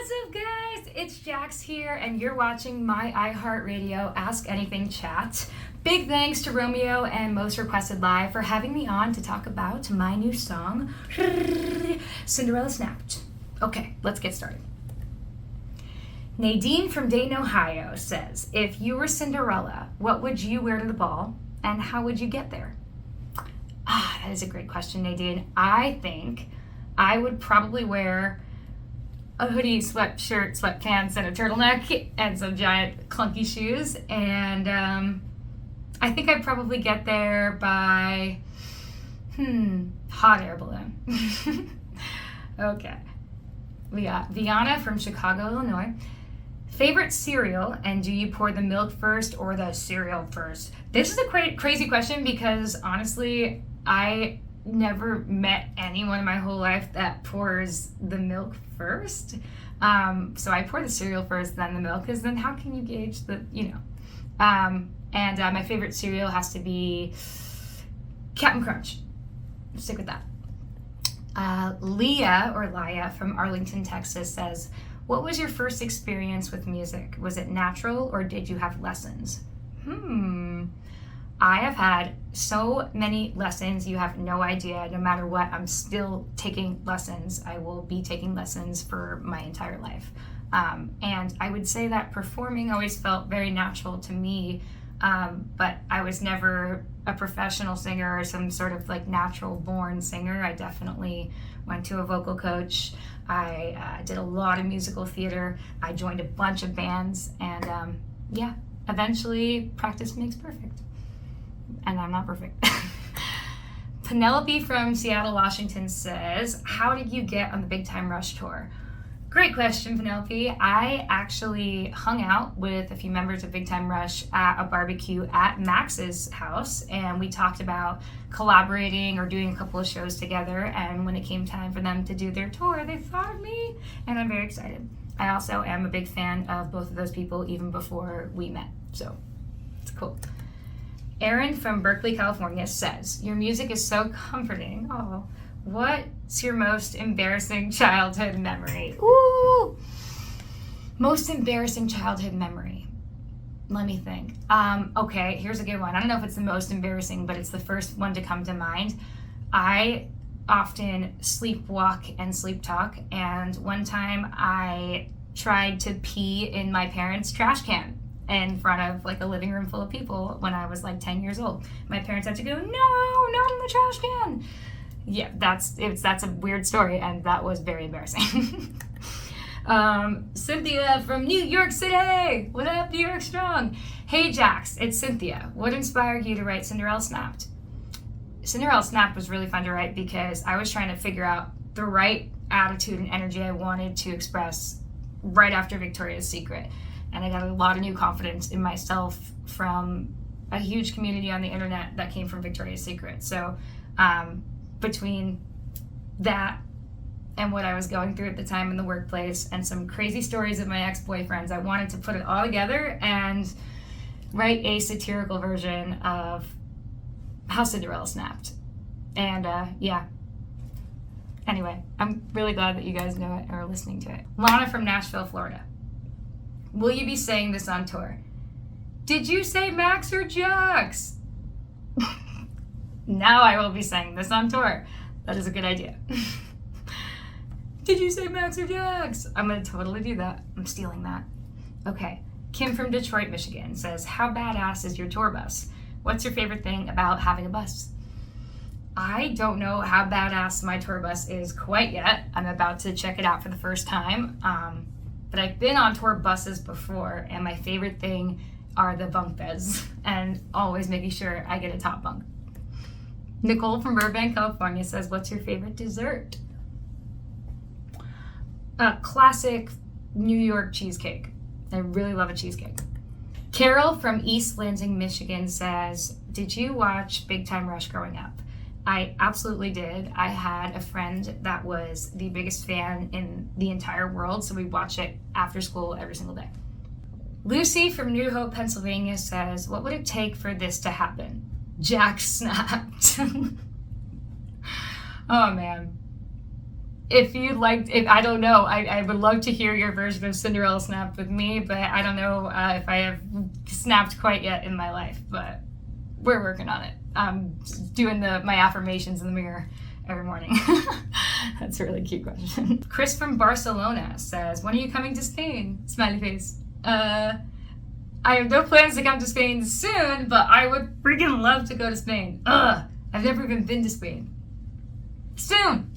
What's up, guys? It's JAX here, and you're watching my iHeartRadio Ask Anything Chat. Big thanks to Romeo and Most Requested Live for having me on to talk about my new song, Cinderella Snapped. Okay, let's get started. Nadine from Dayton, Ohio says, if you were Cinderella, what would you wear to the ball, and how would you get there? That is a great question, Nadine. I think I would probably wear a hoodie, sweatshirt, sweatpants, and a turtleneck, and some giant clunky shoes. And I think I'd probably get there by, hot air balloon. Okay. We got Viana from Chicago, Illinois. Favorite cereal, and do you pour the milk first or the cereal first? This is a crazy question because honestly, I never met anyone in my whole life that pours the milk first. So I pour the cereal first, then the milk, because then how can you gauge the, my favorite cereal has to be Captain Crunch. Stick with that. Leah from Arlington, Texas says, what was your first experience with music? Was it natural or did you have lessons? I have had so many lessons, you have no idea. No matter what, I'm still taking lessons. I will be taking lessons for my entire life. And I would say that performing always felt very natural to me, but I was never a professional singer or some sort of like natural born singer. I definitely went to a vocal coach. I did a lot of musical theater. I joined a bunch of bands, and eventually practice makes perfect. And I'm not perfect. Penelope from Seattle, Washington says, how did you get on the Big Time Rush tour? Great question, Penelope. I actually hung out with a few members of Big Time Rush at a barbecue at Max's house, and we talked about collaborating or doing a couple of shows together, and when it came time for them to do their tour, they thought of me, and I'm very excited. I also am a big fan of both of those people even before we met, so it's cool. Aaron from Berkeley, California says, your music is so comforting. Oh, what's your most embarrassing childhood memory? Ooh, most embarrassing childhood memory. Let me think. Okay, here's a good one. I don't know if it's the most embarrassing, but it's the first one to come to mind. I often sleepwalk and sleep talk, and one time I tried to pee in my parents' trash can in front of like a living room full of people when I was like 10 years old. My parents had to go, no, not in the trash can. Yeah, that's a weird story, and that was very embarrassing. Cynthia from New York City. What up, New York strong? Hey, Jax, it's Cynthia. What inspired you to write Cinderella Snapped? Cinderella Snapped was really fun to write because I was trying to figure out the right attitude and energy I wanted to express right after Victoria's Secret. And I got a lot of new confidence in myself from a huge community on the internet that came from Victoria's Secret. So between that and what I was going through at the time in the workplace and some crazy stories of my ex-boyfriends, I wanted to put it all together and write a satirical version of how Cinderella snapped. And anyway, I'm really glad that you guys know it or are listening to it. Lana from Nashville, Florida. Will you be saying this on tour? Did you say Max or Jax? Now I will be saying this on tour. That is a good idea. Did you say Max or Jax? I'm going to totally do that. I'm stealing that. Okay. Kim from Detroit, Michigan says, how badass is your tour bus? What's your favorite thing about having a bus? I don't know how badass my tour bus is quite yet. I'm about to check it out for the first time. But I've been on tour buses before, and my favorite thing are the bunk beds and always making sure I get a top bunk. Nicole from Burbank, California says, what's your favorite dessert? A classic New York cheesecake. I really love a cheesecake. Carol from East Lansing, Michigan says, did you watch Big Time Rush growing up? I absolutely did. I had a friend that was the biggest fan in the entire world, so we watched it after school every single day. Lucy from New Hope, Pennsylvania says, what would it take for this to happen? Jack snapped. Oh man. if you'd like, if I don't know, I would love to hear your version of Cinderella Snapped with me, but I don't know if I have snapped quite yet in my life, but we're working on it. I'm doing my affirmations in the mirror every morning. That's a really cute question. Chris from Barcelona says, when are you coming to Spain? Smiley face. I have no plans to come to Spain soon, but I would freaking love to go to Spain. I've never even been to Spain. Soon.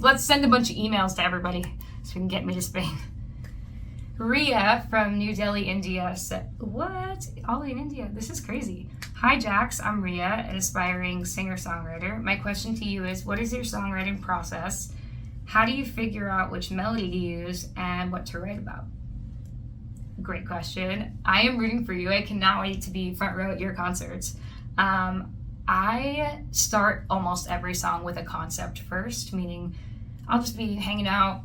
Let's send a bunch of emails to everybody so we can get me to Spain. Ria from New Delhi, India said, what? All in India? This is crazy. Hi, JAX. I'm Ria, an aspiring singer-songwriter. My question to you is, what is your songwriting process? How do you figure out which melody to use and what to write about? Great question. I am rooting for you. I cannot wait to be front row at your concerts. I start almost every song with a concept first, meaning I'll just be hanging out,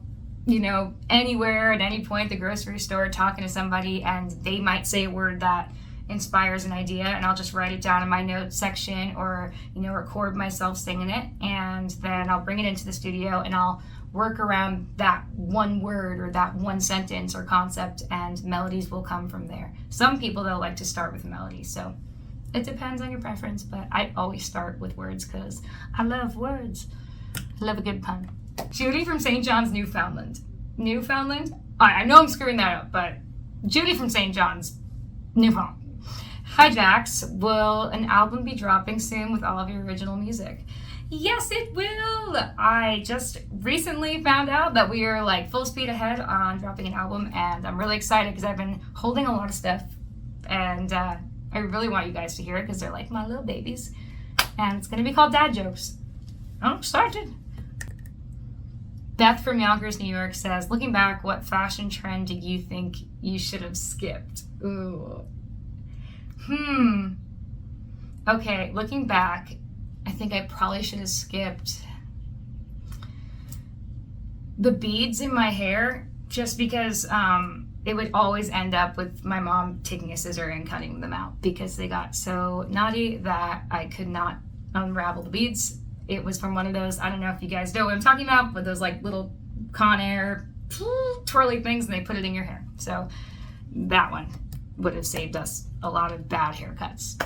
anywhere at any point, the grocery store, talking to somebody, and they might say a word that inspires an idea, and I'll just write it down in my notes section or, record myself singing it, and then I'll bring it into the studio and I'll work around that one word or that one sentence or concept, and melodies will come from there. Some people, though, like to start with a melody, so it depends on your preference, but I always start with words because I love words. I love a good pun. Judy from St. John's, Newfoundland. Newfoundland? I know I'm screwing that up, but Judy from St. John's, Newfoundland. Hi, JAX. Will an album be dropping soon with all of your original music? Yes, it will. I just recently found out that we are full speed ahead on dropping an album, and I'm really excited because I've been holding a lot of stuff, and I really want you guys to hear it because they're like my little babies, and it's going to be called Dad Jokes. I'm excited. Beth from Yonkers, New York says, looking back, what fashion trend did you think you should have skipped? Ooh. Okay, looking back, I think I probably should have skipped the beads in my hair, just because it would always end up with my mom taking a scissor and cutting them out because they got so knotty that I could not unravel the beads. It was from one of those, I don't know if you guys know what I'm talking about, but those little Conair twirly things, and they put it in your hair. So that one would have saved us a lot of bad haircuts.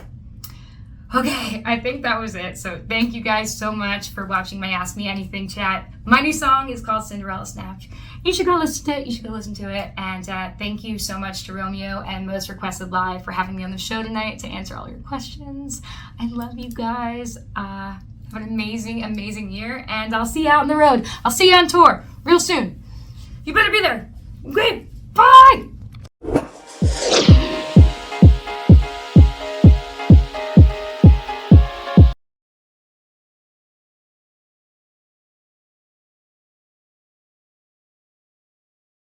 Okay, I think that was it. So thank you guys so much for watching my Ask Me Anything chat. My new song is called Cinderella Snapped. You should go listen to it. And thank you so much to Romeo and Most Requested Live for having me on the show tonight to answer all your questions. I love you guys. Have an amazing, amazing year. And I'll see you out on the road. I'll see you on tour real soon. You better be there. Okay, bye.